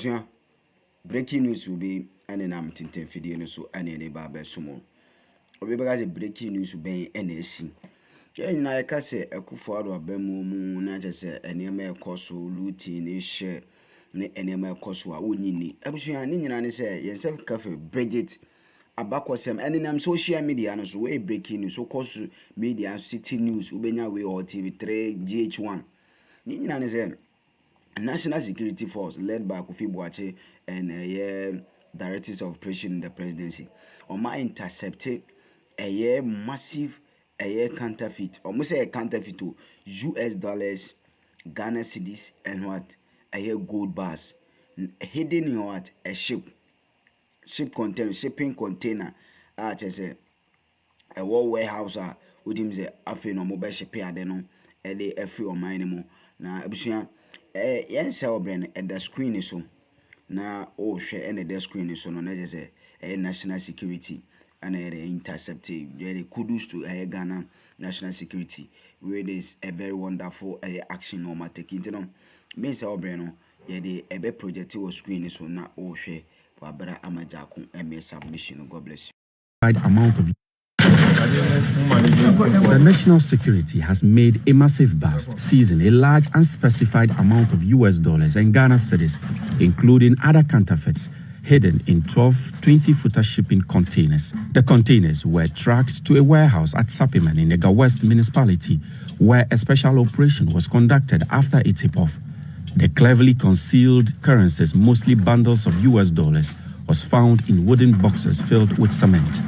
Yeah, breaking news will be an enam tinten video so any baba sumo. Obi breaking news will be NSC. Yeah, you know, I can say a kufuado a bemu na just say any koso luti ni share ne any koso a unini. Abusua ni nyina ne say yensef cafe Bridget abakwasem any nam social media no so we breaking news so koso media city news ubenya we or TV3 GH1. Ni nyina ne say National Security Force led by Kofi Boache and Directors of Operation in the Presidency. Oma intercepted a massive counterfeit, almost a counterfeit to US dollars, Ghana cedis, and what a gold bars hidden in what a shipping container. Just say a war warehouse. Udim say afe no mobile shipping adeno e every o mine na abusua yen sell brand at the screen so na o share and the screen so no na just say national security and intercept very kudos to Ghana national security where this a very wonderful action no ma take into no me sell brand no ye the ebe project o screen so na o share for abra amajako submission. God bless you. Amount of the national security has made a massive bust, seizing a large unspecified amount of US dollars and Ghana cedis, including other counterfeits, hidden in 12 20-footer shipping containers. The containers were tracked to a warehouse at Sapiman in Ega West municipality, where a special operation was conducted after a tip-off. The cleverly concealed currencies, mostly bundles of US dollars, was found in wooden boxes filled with cement.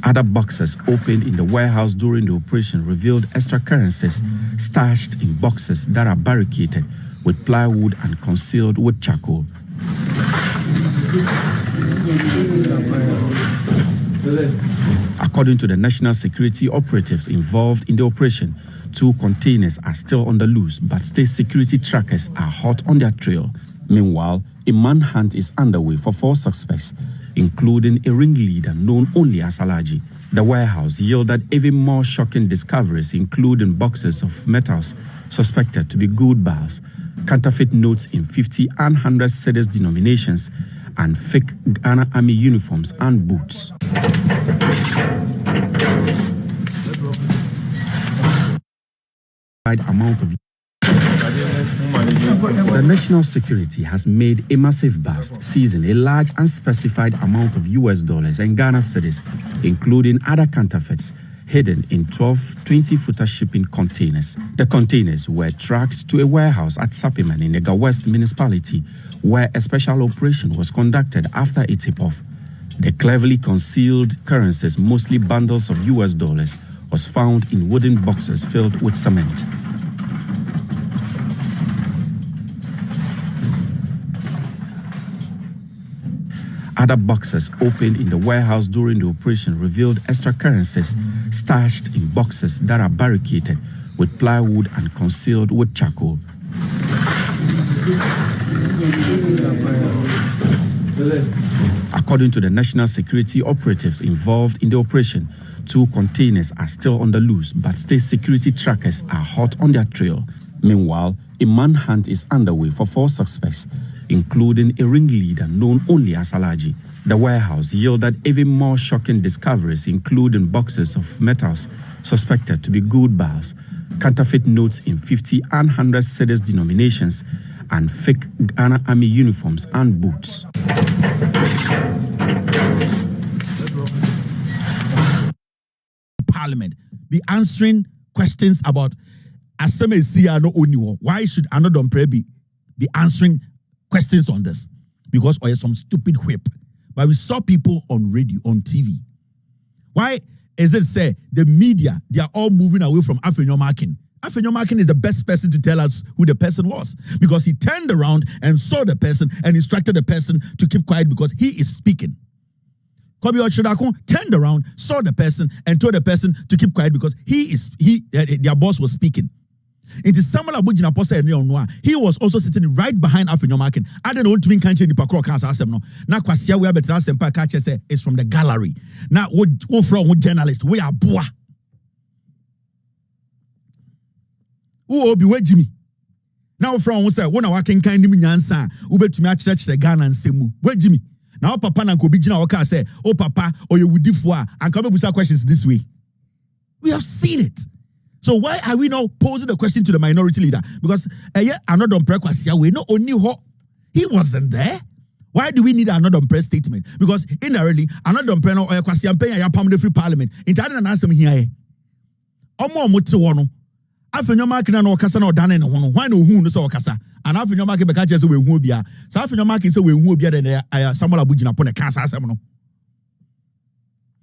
Other boxes opened in the warehouse during the operation revealed extra currencies stashed in boxes that are barricaded with plywood and concealed with charcoal. According to the national security operatives involved in the operation, 2 containers are still on the loose, but state security trackers are hot on their trail. Meanwhile, a manhunt is underway for 4 suspects, including a ringleader known only as Alaji. The warehouse yielded even more shocking discoveries, including boxes of metals suspected to be gold bars, counterfeit notes in 50 and 100 cedis denominations, and fake Ghana Army uniforms and boots. Amount of the national security has made a massive bust, seizing a large unspecified amount of US dollars and Ghana cedis, including other counterfeits, hidden in 12 20-footer shipping containers. The containers were tracked to a warehouse at Sapiman in Ega West municipality, where a special operation was conducted after a tip-off. The cleverly concealed currencies, mostly bundles of US dollars, was found in wooden boxes filled with cement. Other boxes opened in the warehouse during the operation revealed extra currencies stashed in boxes that are barricaded with plywood and concealed with charcoal. According to the national security operatives involved in the operation, 2 containers are still on the loose, but state security trackers are hot on their trail. Meanwhile, a manhunt is underway for 4 suspects, including a ringleader known only as Alaji. The warehouse yielded even more shocking discoveries, including boxes of metals suspected to be gold bars, counterfeit notes in 50 and 100 cedis denominations, and fake Ghana Army uniforms and boots. Parliament be answering questions about no Oniwo. Why should Anodon Prebi be answering questions on this? Because or some stupid whip. But we saw people on radio, on TV. Why is it say the media, they are all moving away from Afenyomakin? Afenyomakin is the best person to tell us who the person was, because he turned around and saw the person and instructed the person to keep quiet because he is speaking. Kobi Ochodakun turned around, saw the person, and told the person to keep quiet because their boss was speaking. It is Samuel Abujina Posa and he was also sitting right behind Afenyomakin. I don't know to mean can't nipa cross asem no. Na kwasia we betra sempa catch say it's from the gallery. Now what from journalist we are boa. Who be where Jimmy? Now from who say when I can kind of nyansa, ube to me church the Ghana and Semu. Where Jimmy? Now papa na ko bijina waka say, oh papa, or you would differ and come up with some questions this way. We have seen it. So why are we now posing the question to the minority leader? Because another prekwasia we no only he wasn't there. Why do we need another press statement? Because indirectly, another preno or kwasia pay ya pam the free parliament. Intended an answer here. Omo muti wono. Afenyo market na okasa na odane ne ho no. Why no hu no so okasa? And afenyo market be ka je se we hu obia. So afenyo market se we hu obia de Samuel Abugina po ne ka asem no.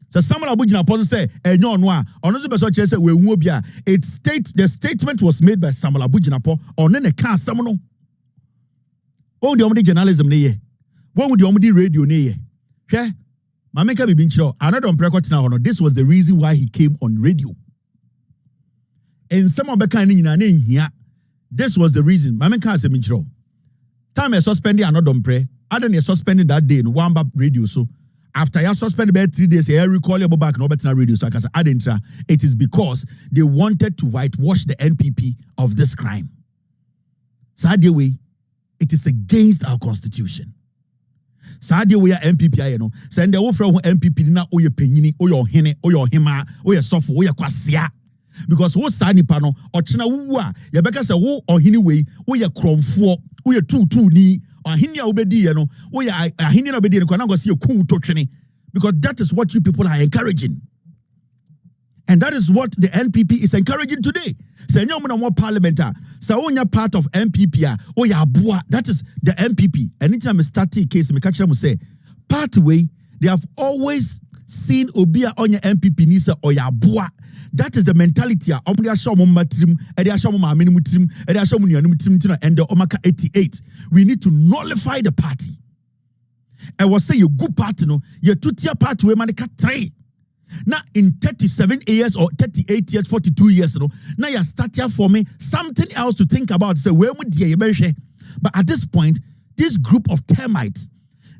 So Samuel Abugina po say enyo no a ono so be so kire se we hu obia. The statement was made by Samuel Abugina po on ne ka asem no. Oh, the omdi journalism ne ye. What would the omdi radio ne ye? Hwe Mameka be bin chiro. Another on precord na hono. This was the reason why he came on radio. And some of the kind here, this was the reason. Mameka se bin chiro. Time I suspended another on pre. Other than suspending that day in Wamba radio. So after I suspended about 3 days, I recall you back no better radio. So I can say it is because they wanted to whitewash the NPP of this crime. So that way, it is against our constitution. Sadia we are MPP, you know. Send the offer of MPP na oye penyini, oye ohene, oye ohema, oye sofo, oye kwasia. Because wo sa nipa no, ochina wu a, ye beka se wo ohini we, oye kromfo, oye tu ni, ohini a obedi ye no, oye ahini na obedi ye kwa nango si ye ku to twene. Because that is what you people are encouraging. And that is what the NPP is encouraging today. Say no more parliamentar. So when you're part of NPP, oh yeah, that is the NPP. Anytime I start a case, me catch them say, part way, they have always seen Obia on your NPP nisa or ya boa. That is the mentality. Omdia show matrim, edia show ma minimum trim, edia show munyanum trim and the Omaka 88. We need to nullify the party. I was say you good party no, you two-tier party we manika 3. Now in 37 years or 38 years, 42 years, now you start here for me something else to think about. Say where would you but at this point, this group of termites,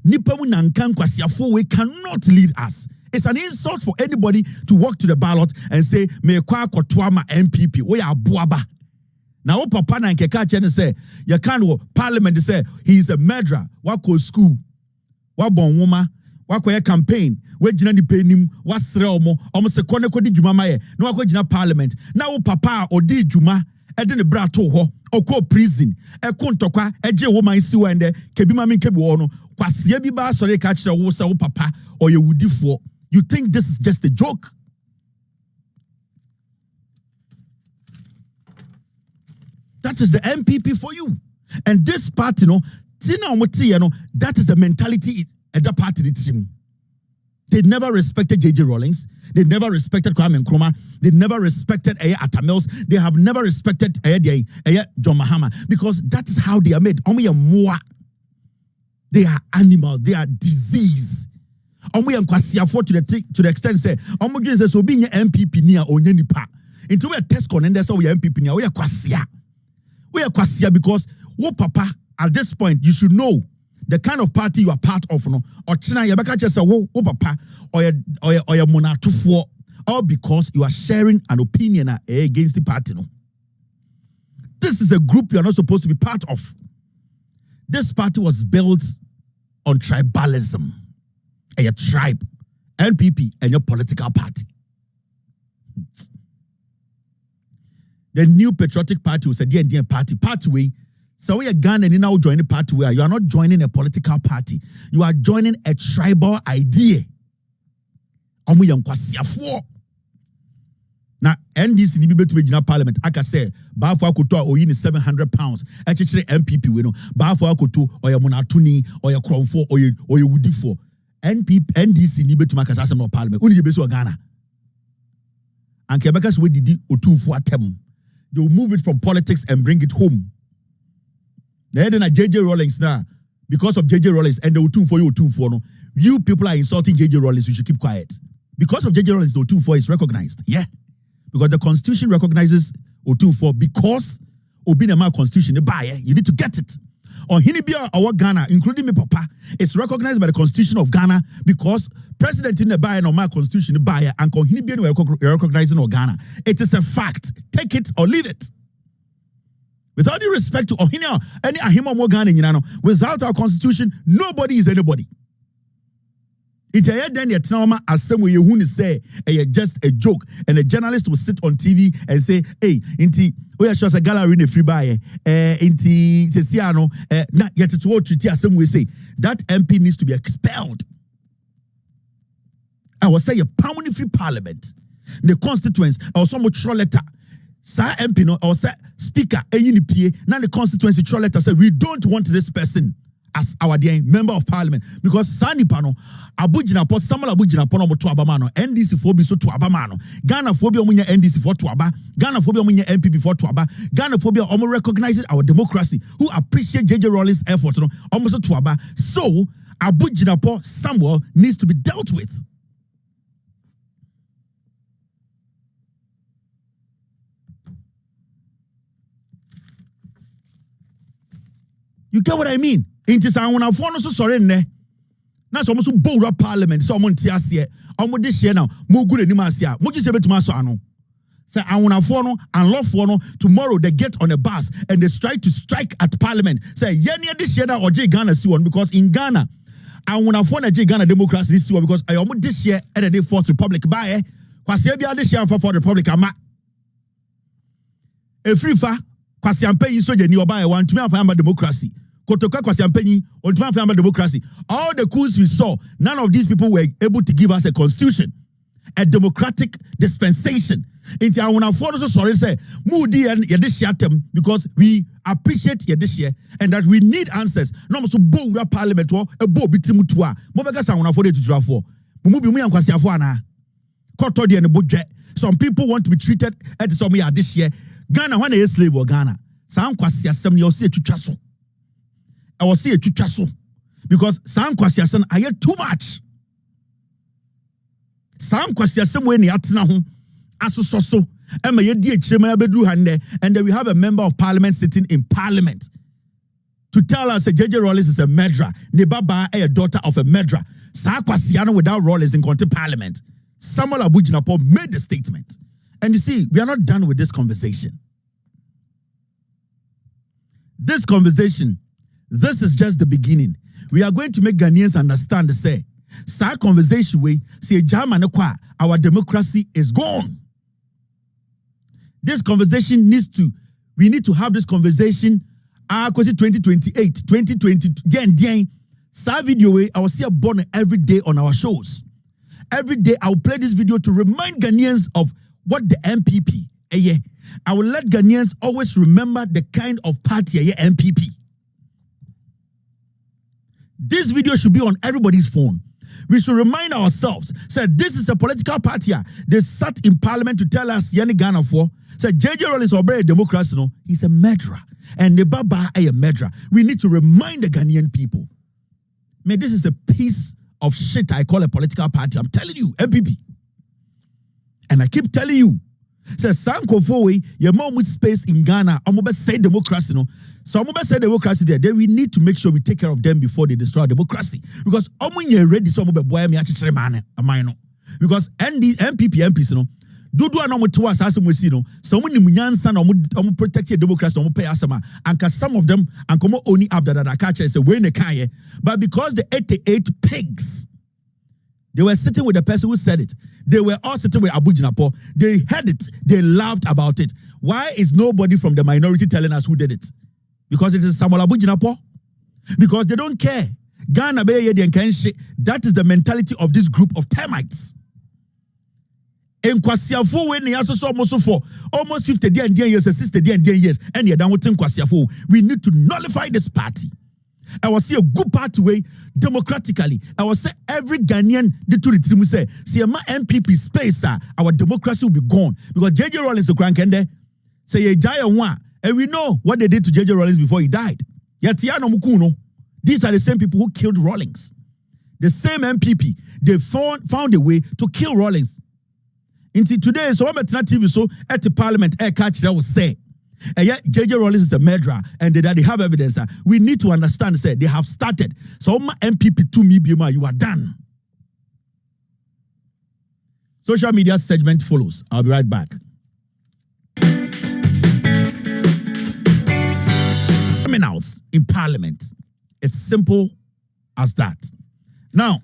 Nipamu Nankan Kwasiafo, we cannot lead us. It's an insult for anybody to walk to the ballot and say, me kwa kotwama MPP. We are buaba. Now papa na nkeka chene say, you can't parliament say he is a murderer. Wako school, wabon woman. Wako campaign, we jina ni penim, wasre omo se kone kodi juma maye, no wako jina parliament. Na wo papa odi juma, edi ne bra to ho, oko prison, kontokwa, eje wo man si wende, kebi mami kebi wono, kwa siye bi ba sore ka kire wo se wo papa, or ye wudifo. You think this is just a joke? That is the MPP for you. And this party, that is the mentality at that party. They never respected JJ Rawlings. They never respected Kwame Akroma. They never respected Atta Mills. They have never respected John Mahama because that is how they are made. They are animals. They are disease. To the extent say, so being MPP near Onyenipa. Into a test con and that's how we are MPP near. We are kwasia because papa at this point you should know the kind of party you are part of, no, or China, Yabaka just a papa or your monatu for, all because you are sharing an opinion against the party. No, this is a group you are not supposed to be part of. This party was built on tribalism, a tribe, NPP, and your political party. The new patriotic party was a DND party way. So we are Ghana and you now join the party where you are not joining a political party. You are joining a tribal idea. Now, NDC ni bibe to be parliament. I can say, Bafo Akoto or in 700 pounds. Actually, MPP, we know. Bafo Akoto or your Monatuni or your Cromfo or your Woodifo. NDC ni bibe to make us no parliament. Only the best of Ghana. And Quebecers we did O2 for a term. They will move it from politics and bring it home. Then JJ Rawlings now, because of JJ Rawlings and the O2 for you, O2 for no. You people are insulting JJ Rawlings, you should keep quiet. Because of JJ Rawlings, the O2 for is recognized. Yeah. Because the constitution recognizes O2 for because Obinama constitution, you need to get it. On Hinibia or Ghana, including me papa, it's recognized by the constitution of Ghana because president in the buyer or my constitution buyer and Hinibia recognizing of Ghana. It is a fact. Take it or leave it. With all due respect to Ohina, any Ahima Morgan in Yano, without our constitution, nobody is anybody. It's a then your trauma as some way you say just a joke, and a journalist will sit on TV and say, hey, inti we are just a gallery in a free buy, inti Ceciano, not yet it's what you tell some way say that MP needs to be expelled. I will say a permanent free parliament, the constituents, or some much letter. Sir MP no or say speaker now the constituency throw letter say we don't want this person as our dear member of parliament because Sani Pano Abujina po Samuel Abujina Pono to Abamano NDC for be so to Abamano Ghana phobia munya NDC for to Aba Ghana phobia munya MP before to Aba Ghana phobia almost recognizes our democracy who appreciate JJ Rawlings' effort no almost to Aba so Abujina po Samuel needs to be dealt with. You get what I mean? It is when I found so sorry ne. Na so almost bold parliament. So I'm on tiasie. I'm on this year now. Mo good animasia. Mo just able to maso ano. Say I wanna follow and love follow. Tomorrow they get on a bus and they strike at parliament. Say yeah near this year now or J Ghana see one because in Ghana I wanna follow J Ghana democracy this year because I almost this year at the fourth republic by kwasi bia this year for the republic ama. E free fa kwasi ampe yi so je ni oba e want to me afan democracy. Kotoka kwasi ampenyi ultima family democracy. All the coups we saw, none of these people were able to give us a constitution, a democratic dispensation. Inti I wanna follow so sorry say Moody and Yedishatem because we appreciate Yedishia and that we need answers. No so bo parliament or a bo bitimutua. Mobega sa wanna follow to draw for. Mumubi mu yankwasi afo ana. Koto di and budget. Some people want to be treated at some year this year. Ghana when a slave or Ghana. Some kwasi asem you see to I will say a chuchaso because some kwasiasan are too much. Some kwasiasem when yatina ho asososo ema ye di echema bedru hande and then we have a member of parliament sitting in parliament to tell us that JJ Rawlings is a murderer. Ne baba a daughter of a murderer. Sa kwasiano without Rawlings in Conte parliament. Samuel Abujinapo made the statement. And you see, we are not done with this conversation. This conversation, this is just the beginning. We are going to make Ghanaians understand say, sa conversation way, say our democracy is gone. This conversation we need to have this conversation 2028, 2020, sa video way, I will see a born every day on our shows. Every day I will play this video to remind Ghanaians of what the MPP, I will let Ghanaians always remember the kind of party MPP. This video should be on everybody's phone. We should remind ourselves, said this is a political party. They sat in parliament to tell us Yanni Ghana for said JJ Rawlings is a democracy. No, he's a murderer. And the Baba a murderer. We need to remind the Ghanaian people. Man, this is a piece of shit I call a political party. I'm telling you, MPP. And I keep telling you, says Sanko Fowe, your mom with space in Ghana, I'm about to say democracy, no. So I'm about to say democracy there. Then we need to make sure we take care of them before they destroy democracy. Because when you're ready, so I'm about boy me actually man, because MPs, no, do anomo to us as we see, no. So when you munyansa, protect your democracy, no pay asama, and cause some of them and come only up that I catch say when they can, but because the 88 pigs. They were sitting with the person who said it. They were all sitting with Abu Jinapo. They heard it. They laughed about it. Why is nobody from the minority telling us who did it? Because it is Samuel Abu Jinapo? Because they don't care. Ghana be that is the mentality of this group of termites. In Kwasiafo, when they also saw almost 50 years, 60 years, and you're done with Kwasiafo. We need to nullify this party. I will see a good party way democratically. I will say every Ghanaian the to the team will say, see my MPP space, our democracy will be gone. Because JJ Rawlings is crank and there. Say a giant one. And we know what they did to JJ Rawlings before he died. Yatiano Mukuno. These are the same people who killed Rawlings. The same MPP. They found a way to kill Rawlings. Until today, so I'm at TV so at the parliament, catch that will say. And yet, JJ Rawlings is a murderer, and they have evidence. We need to understand, say, they have started. So, my MPP to me, Bima, you are done. Social media segment follows. I'll be right back. criminals in parliament. It's simple as that. Now,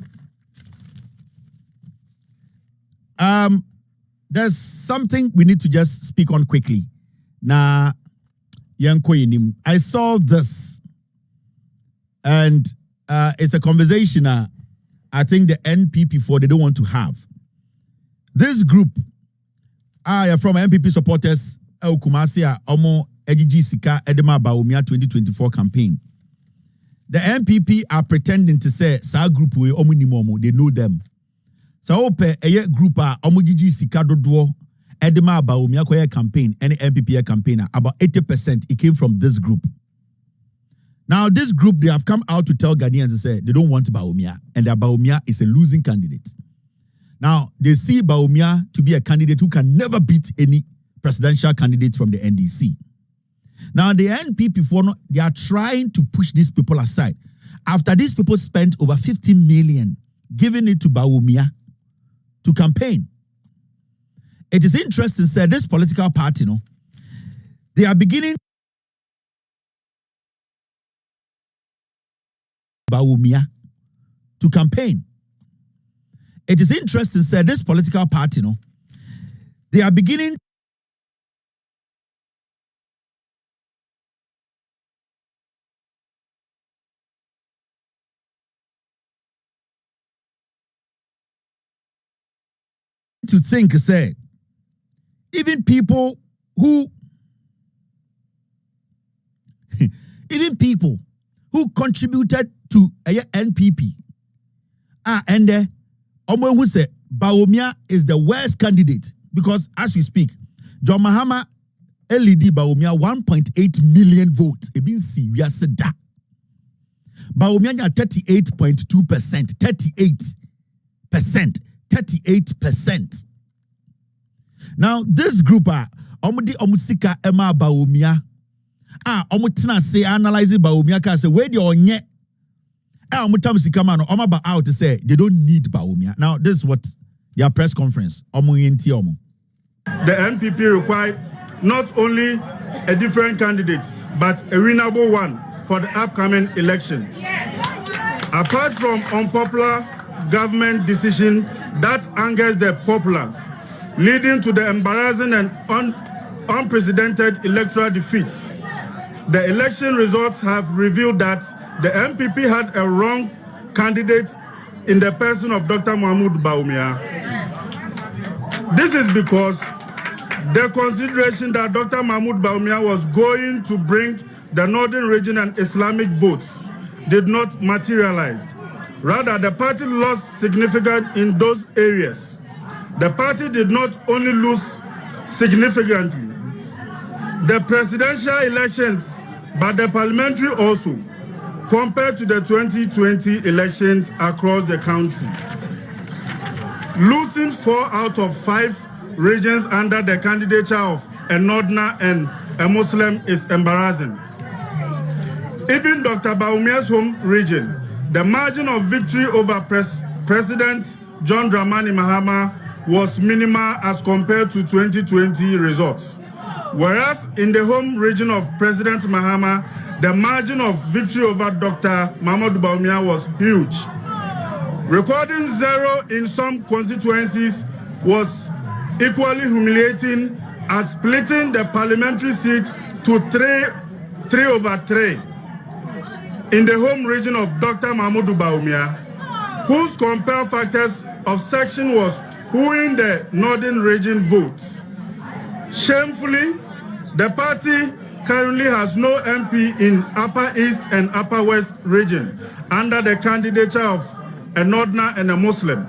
there's something we need to just speak on quickly. Now, I saw this, and it's a conversation I think the NPP they don't want to have. This group from NPP supporters, Kumasi, Omo Ejiji Sika Edema Baumia 2024 campaign. The NPP are pretending to say, Sa group we omunimomo, they know them. So ope a group Omujiji Sika Dodo Edema Baumia Koya campaign, any NPP campaigner, about 80% it came from this group. Now, this group, they have come out to tell Ghanaians to say they don't want Baumia, and that Baumia is a losing candidate. Now, they see Baumia to be a candidate who can never beat any presidential candidate from the NDC. Now, the NPP, they are trying to push these people aside. After these people spent over 50 million giving it to Baumia to campaign. It is interesting to say this political party, they are beginning Baumia to campaign. It is interesting to say this political party, they are beginning to think, say, even people who contributed to NPP and who say Baumia is the worst candidate, because as we speak, John Mahama LED Baumia 1.8 million votes. It means we are said that Baumia 38.2%, 38%. Now this group omudi omusika ema Baumia omutina say analyze Baumia ka say where the onye omutam sika man omaba out to say they don't need Baumia. Now this is what their press conference The NPP require not only a different candidate but a winnable one for the upcoming election. Apart from unpopular government decision that angers the populace, leading to the embarrassing and unprecedented electoral defeat. The election results have revealed that the MPP had a wrong candidate in the person of Dr. Mahmoud Baumia. This is because the consideration that Dr. Mahmoud Baumia was going to bring the northern region and Islamic votes did not materialize. Rather, the party lost significance in those areas. The party did not only lose significantly the presidential elections, but the parliamentary also, compared to the 2020 elections across the country. Losing 4 out of 5 regions under the candidature of a northerner and a Muslim is embarrassing. Even Dr. Baumia's home region, the margin of victory over President John Dramani Mahama was minimal as compared to 2020 results. Whereas in the home region of President Mahama, the margin of victory over Dr. Mahmoud Baumia was huge. Recording 0 in some constituencies was equally humiliating as splitting the parliamentary seat to 3/3 in the home region of Dr. Mahmoud Baumia, whose compare factors of section was wooing the northern region votes. Shamefully, the party currently has no MP in Upper East and Upper West region under the candidature of a northerner and a Muslim.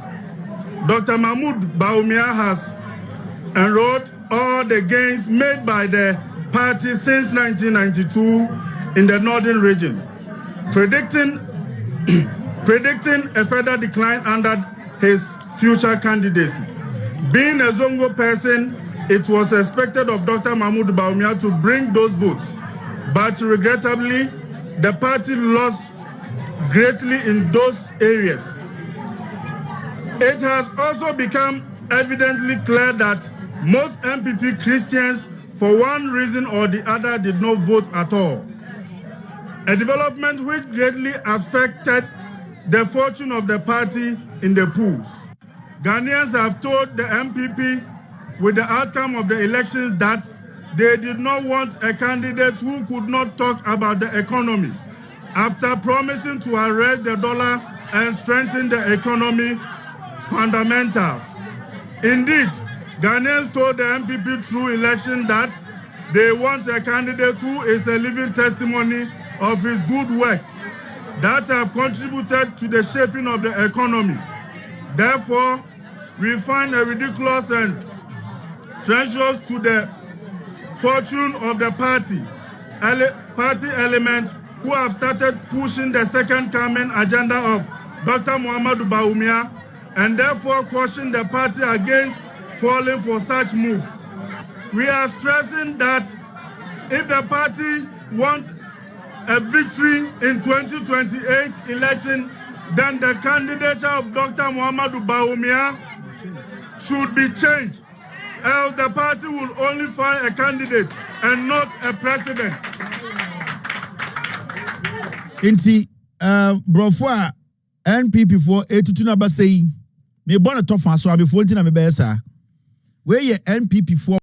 Dr. Mahmoud Baumia has enrolled all the gains made by the party since 1992 in the northern region, predicting a further decline under his future candidacy. Being a Zongo person, it was expected of Dr. Mahmoud Baumia to bring those votes, but regrettably, the party lost greatly in those areas. It has also become evidently clear that most MPP Christians, for one reason or the other, did not vote at all. a development which greatly affected the fortune of the party in the polls. Ghanaians have told the MPP with the outcome of the elections that they did not want a candidate who could not talk about the economy after promising to arrest the dollar and strengthen the economy fundamentals. Indeed, Ghanaians told the MPP through election that they want a candidate who is a living testimony of his good works that have contributed to the shaping of the economy. Therefore, we find a ridiculous and treacherous to the fortune of the party elements who have started pushing the second coming agenda of Dr. Muhammadu Bawumia and therefore caution the party against falling for such move. We are stressing that if the party wants a victory in 2028 election, then the candidature of Dr. Muhammadu Bawumia should be changed, else the party will only find a candidate and not a president. Inti, brofwa NPP for 82 number say me born a tough so I'm 14 na me be sa. Where ye NPP for